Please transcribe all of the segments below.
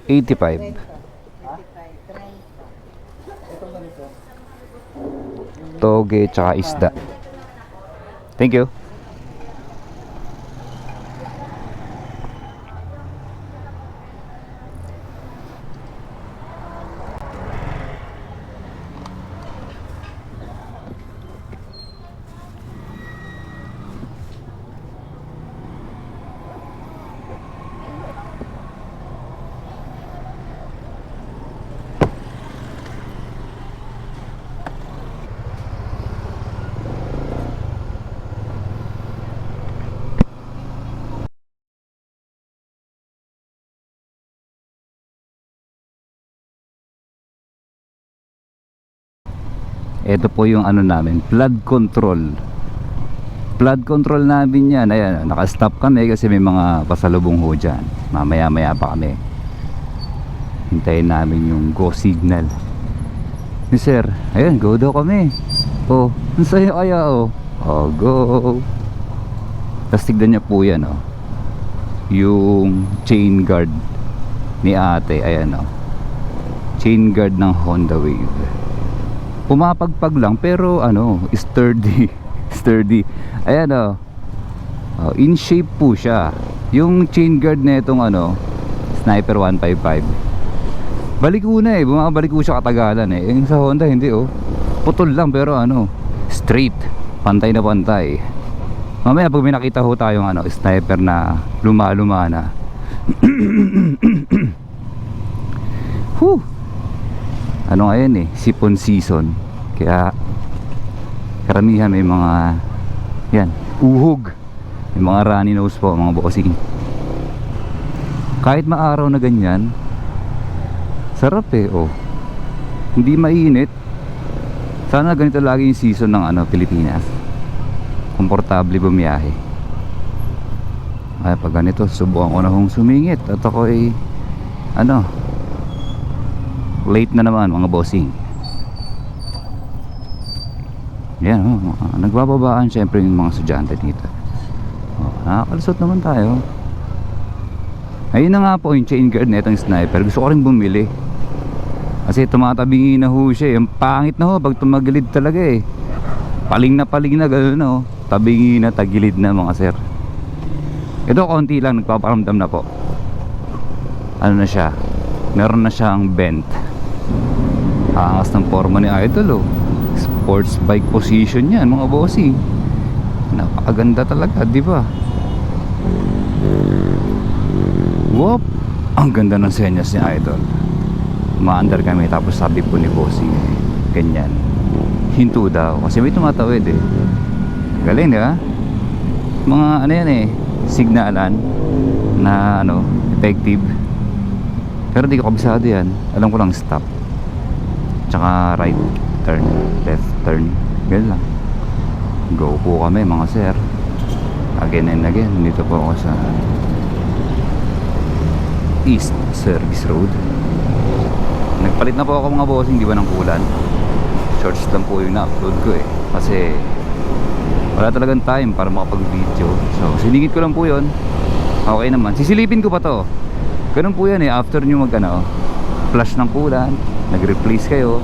85. Toge tsaka isda. Thank you. Ito po yung ano namin, flood control. Flood control namin yan. Ayan, naka-stop kami kasi may mga pasalubong ho dyan. Mamaya maya pa kami. Hintayin namin yung go signal. Sir, ayan, go daw kami. Oh, ang sayo kaya oh. Oh, go. Tapos tignan niya po yan oh, yung chain guard ni ate. Ayan oh, chain guard ng Honda Wave. Pumapagpag lang pero ano, sturdy. Sturdy. Ayan oh. Oh, in shape po siya. Yung chain guard na itong ano, Sniper 155. Baliko na eh, bumabaliko siya katagalan eh. Yung sa Honda hindi oh. Putol lang pero ano, straight. Pantay na pantay. Mamaya pag may nakita ho tayong ano, sniper na luma-luma na. Whew. Ano ngayon eh, sipon season. Kaya karamihan may mga yan, uhog. May mga runny nose po, mga bossing. Kahit maaraw na ganyan, sarap eh oh. Hindi mainit. Sana ganito lagi yung season ng ano, Pilipinas. Komportable bumiyahe. Ay pag ganito, subukan ko na hong sumingit. At ako ay ano, late na naman mga bossing. Yan oh, nagbababaan syempre yung mga estudyante dito. Oh, nakakalusot naman tayo. Ayun na nga po yung chain guard na itong sniper. Gusto ko rin bumili kasi tumatabingi na ho siya. Yung pangit na ho pag tumagilid talaga eh. Paling na gano'n no. Tabingi na, tagilid na mga sir. Ito konti lang, nagpaparamdam na po. Ano na siya, meron na siyang bent. Angas ng forma ni Idol oh. Sports bike position yan mga bossing. Napakaganda talaga, di ba? Whoop! Ang ganda ng senyas ni Idol. Maandar kami tapos sabi po ni bossing ganyan, hinto daw kasi may tumatawid eh. Galing di ba? Mga ano yan eh, signalan na ano, effective. Pero di ko kabisado yan. Alam ko lang stop tsaka right turn, left turn, ganyan lang. Go po kami mga sir. Again and again, dito po ako sa East Service Road. Nagpalit na po ako mga bossing, di ba, ng kulan. Shorts lang po yung na-upload ko eh, kasi wala talagang time para makapag-video. So sinigit ko lang po yun. Okay naman, sisilipin ko pa to. Ganun po yan eh, after nyo mag ano, flash ng kulan, nag-replace kayo,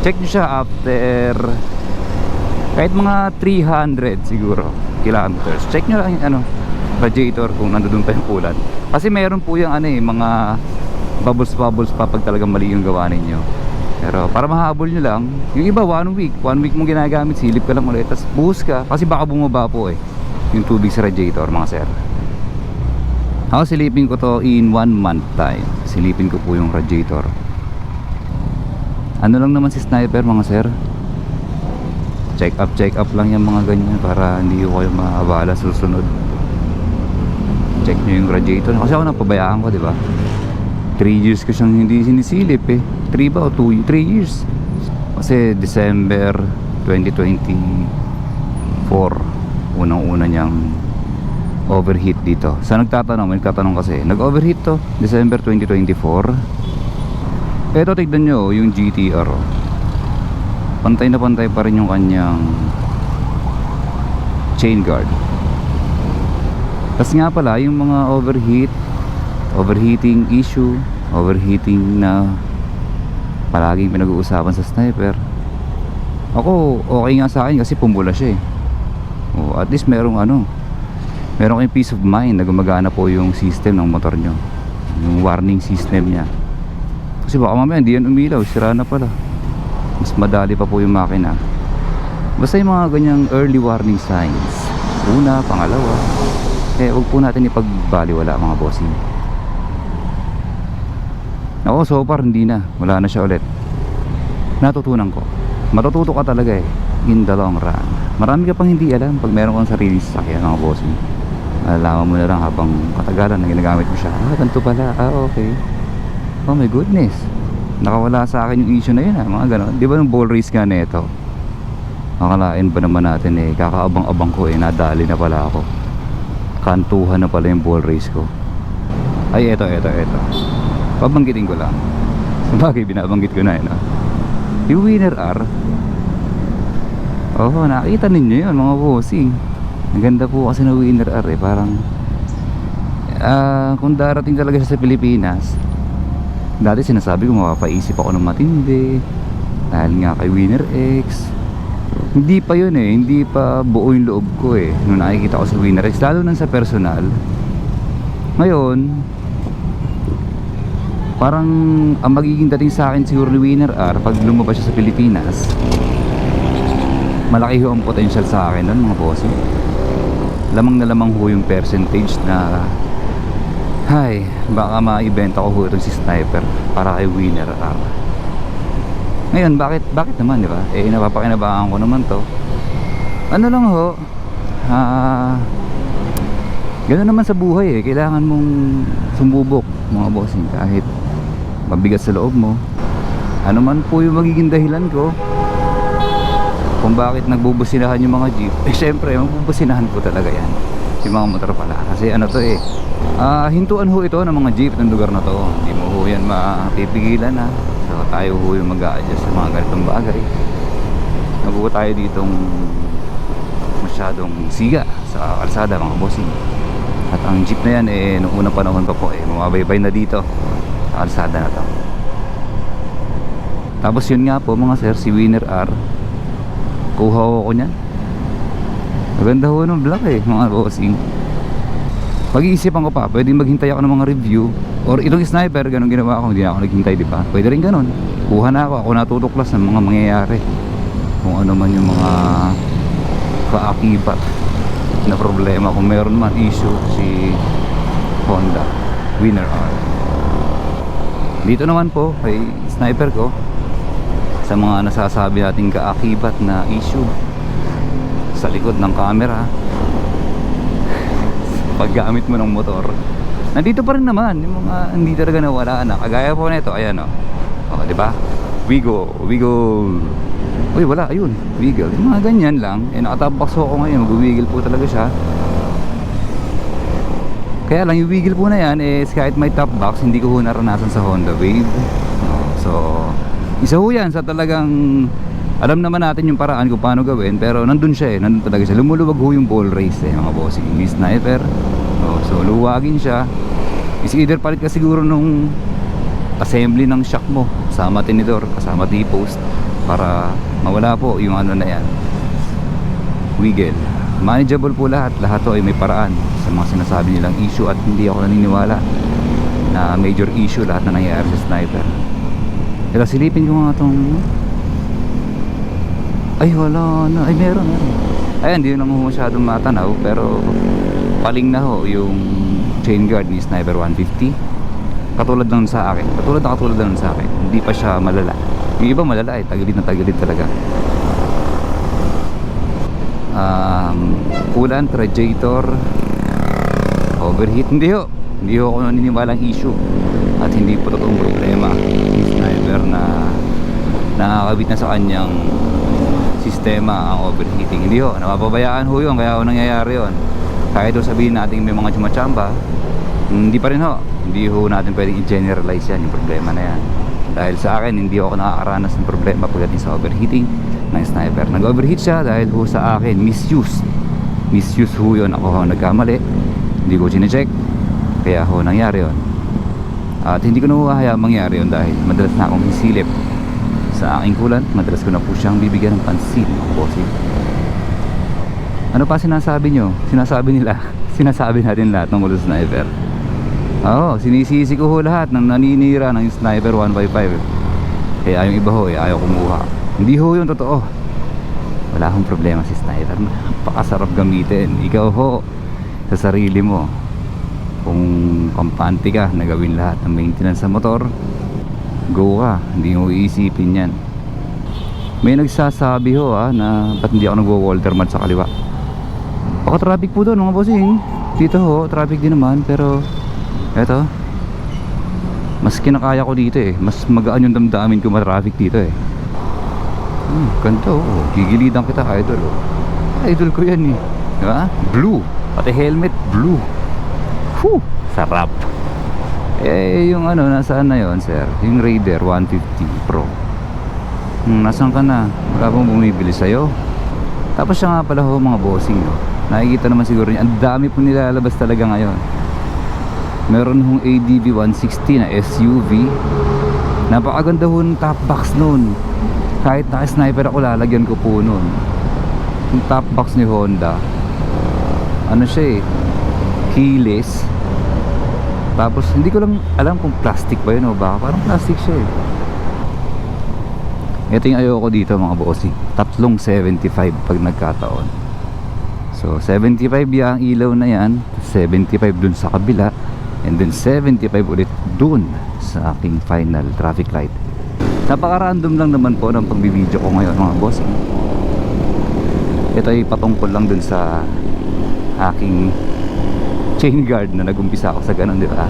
check nyo siya after kahit mga 300 siguro kilometers. Check nyo lang yung ano, radiator kung nandoon pa yung kulan. Kasi meron po yung ano eh, mga bubbles pa pag talagang mali yung gawa ninyo. Pero para mahabol nyo lang, yung iba 1 week mong ginagamit, silip ka lang ulit, tapos buhos ka, kasi baka bumaba po eh yung tubig sa radiator mga sir. Ako silipin ko to in 1 month time. Silipin ko po yung radiator. Ano lang naman si sniper mga sir, check up lang yung mga ganyan para hindi ko kayo maabala susunod. Check nyo yung radiator kasi ako napabayaan ko, di ba? 3 years ko siyang hindi sinisilip eh. 3 ba o 3 years? Kasi December 2024 unang-una niyang overheat dito. Sa nagtatanong kasi, nag-overheat to December 2024. Eto tignan nyo yung GTR oh. Pantay na pantay pa rin yung kanyang chain guard. Tapos nga pala yung mga overheat overheating issue, overheating na palaging pinag-uusapan sa sniper. Ako okay nga sa akin kasi pumula siya eh. At least meron kayong peace of mind na gumagana po yung system ng motor nyo, yung warning system niya. Kasi baka mamaya hindi yan umilaw, sira na pala, mas madali pa po yung makina. Basta yung mga ganyang early warning signs, una, pangalawa, huwag po natin ipagbaliwala mga bossing. Ako so far hindi na, wala na siya ulit. Natutunan ko, matututo ka talaga in the long run. Marami ka pang hindi alam pag meron kang sarili sa sasakyan mga bossing. Alaman mo na lang habang katagalan na ginagamit mo siya. Ganito pala, okay. Oh my goodness, nakawala sa akin yung issue na yun mga ganon. Di ba nung ball race nga na ito, akalain ba naman natin kakaabang-abang ko nadali na pala ako. Kantuhan na pala yung ball race ko. Ay eto pabanggitin ko lang. Sabagay binabanggit ko na yung Winner R. Nakita ninyo yun mga bossing. Ang ganda po kasi na Winner R parang kung darating talaga siya sa Pilipinas, dati sinasabi ko mapapaisip ako ng matindi dahil nga kay Winner X. Hindi pa yun hindi pa buo yung loob ko nung nakikita ko sa Winner X, lalo nang sa personal. Ngayon parang ang magiging dating sa akin siguro ni Winner R pag lumabas siya sa Pilipinas, malaki ho ang potential sa akin nun mga bossing. Lamang na lamang ho yung percentage na baka maibenta ko ho itong si Sniper para kay Winner R. Ngayon bakit naman, di ba? Napapakinabangan ko naman to. Ano lang ho, gano'n naman sa buhay kailangan mong sumubok mga bossing kahit mabigat sa loob mo. Ano man po yung magiging dahilan ko kung bakit nagbubusinahan yung mga jeep, syempre magbubusinahan po talaga yan yung mga motor pala. Kasi hintuan ho ito ng mga jeep ng lugar na to. Hindi mo ho yan mapipigilan So tayo ho yung mag-a-adjust sa mga ganitong bagay. Nabuo tayo ditong masyadong siga sa kalsada mga bossing. At ang jeep na yan noong unang panahon pa po mababaybay na dito sa kalsada na to. Tapos yun nga po mga sir, si Winner R, kuha ko niyan. Maganda ho ng black mga bossing. Pag-iisipan ko pa, pwedeng maghintay ako ng mga review. Or itong Sniper, ganun ginawa ko, hindi na ako naghintay, di ba? Pwede rin ganun. Kuha na ako natutuklas ng mga mangyayari. Kung ano man yung mga kaakibat na problema, kung meron man issue si Honda Winner R. Dito naman po kay Sniper ko, sa mga nasasabi nating kaakibat na issue sa likod ng camera paggamit mo ng motor, nandito pa rin naman yung mga hindi talaga nawala na. Kagaya po nito, ayan di ba? Wiggle. Uy, wala, ayun, wiggle. Yung mga ganyan lang. Nakatapakso ako ngayon, mag-wiggle po talaga siya. Kaya lang yung wiggle po na yan kahit may top box, hindi ko naranasan sa Honda Wave. So isa ho yan sa talagang alam naman natin yung paraan kung paano gawin, pero nandun siya nandun talaga siya. Lumuluwag ho yung ball race mga bossing. Yung Sniper, so luwagin siya. Is either palit ka siguro nung assembly ng shock mo, kasama tinidor, kasama T-post, para mawala po yung na yan, wiggle. Manageable po lahat to ay may paraan sa mga sinasabi nilang issue, at hindi ako naniniwala na major issue lahat na nangyayari sa Sniper. Pero silipin ko nga itong wala na, meron. Ayan, hindi naman masyadong matanaw, pero paling na ho yung chain guard ni Sniper 150. Katulad nun sa akin, katulad nun sa akin, hindi pa siya malala. Yung iba malala tagilid na tagilid talaga. Coolant, radiator, overheat, hindi ho ako naniniwalang issue, at hindi po totoong problema ni Sniper na nakakabit na sa kanyang sistema ang overheating. Hindi ho, napapabayaan ho yun, kaya ho nangyayari yun. Kahit sabihin natin may mga chumachamba, hindi pa rin ho, hindi ho natin pwedeng i-generalize yan yung problema na yan. Dahil sa akin, hindi ako nakakaranas ng problema pagdating sa overheating ng Sniper. Nag-overheat siya dahil ho sa akin misuse ho yun. Ako ho nagkamali, hindi ko chinecheck, kaya ho nangyari yun. At hindi ko na hahayaang mangyari yun dahil madalas na akong hisilip sa aking coolant. Madalas ko na po siyang bibigyan ng pansin, mga bossing. Ano pa sinasabi nyo? Sinasabi nila sinasabi natin lahat ng mga sniper. Oo, sinisisi ko ho lahat ng naninira ng sniper 155. Kaya yung iba ho, ayaw kumuha. Hindi ho yun totoo. Wala akong problema si sniper. Napakasarap gamitin. Ikaw ho, sa sarili mo, kung kampante ka na gawin lahat ng maintenance sa motor, go ka. Hindi mo iisipin yan. May nagsasabi ho na ba't hindi ako nagwo-Walter mat sa kaliwa. Baka traffic po doon mga bossing. Dito ho, traffic din naman. Pero eto, mas kinakaya ko dito eh. Mas magaan yung damdamin ko ma-traffic dito eh. Ganito oh. Gigilidan kita, idol oh. Idol ko yan eh. Diba? Blue. Pati helmet blue. Whew, sarap. Eh yung ano, nasaan na yon sir? Yung Raider 150 Pro. Nasaan ka na? Wala pong bumibili sa'yo. Tapos siya nga pala ho mga bossing no? Nakikita naman siguro niya, ang dami po nilalabas talaga ngayon. Meron hong ADV 160 na SUV. Napakaganda ho ng top box nun. Kahit naka-sniper ako, lalagyan ko po nun. Yung top box ni Honda, ano siya eh, keyless. Tapos hindi ko lang alam kung plastic ba yun o baka parang plastic siya eh. Ito yung ayoko dito mga bossing. Tatlong 75 pag nagkataon. So 75 yung ilaw na yan, 75 dun sa kabila, and then 75 ulit dun sa aking final traffic light. Napaka-random lang naman po ng pagbibideo ko ngayon mga bossing. Ito ay patungkol lang dun sa aking chain guard na nag-umpisa ako sa ganun, di ba?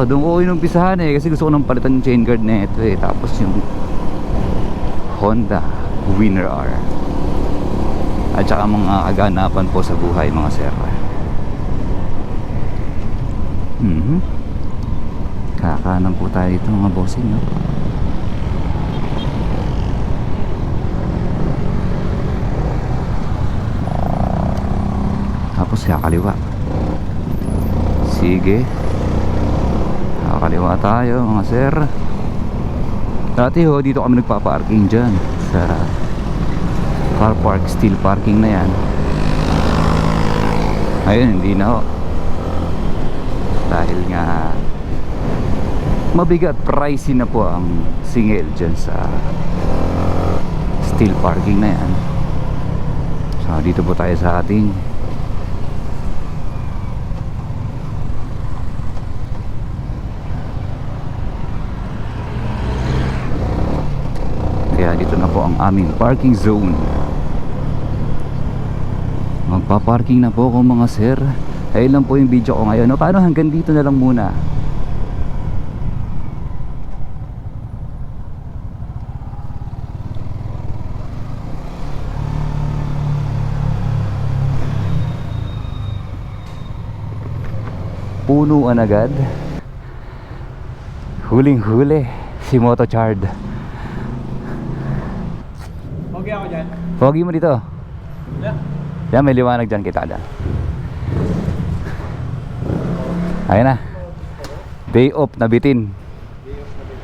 Doon ko inumpisahan eh kasi gusto ko nang palitan yung chain guard na ito eh. Tapos yung Honda Winner R at saka mga kaganapan po sa buhay mga sir. Kakanan po tayo dito mga bossing no? Tapos kakaliwa. Sige, kakaliwa tayo mga sir. Dati ho dito kami nagpa-parking dyan sa car park, steel parking na yan. Ayun, hindi na ho. Dahil nga mabigat, pricey na po ang singil dyan sa steel parking na yan. So dito po tayo sa ating dito na po ang aming parking zone. Magpa-parking na po ako mga sir. Ayun lang po yung video ko ngayon no? Paano hanggang dito na lang muna. Punuan agad. Huling-huli si Motochard. Okay ako dyan. Pogi mo dito. Yeah. Yan, may liwanag dyan kita dyan. Ayun na. Day off na bitin.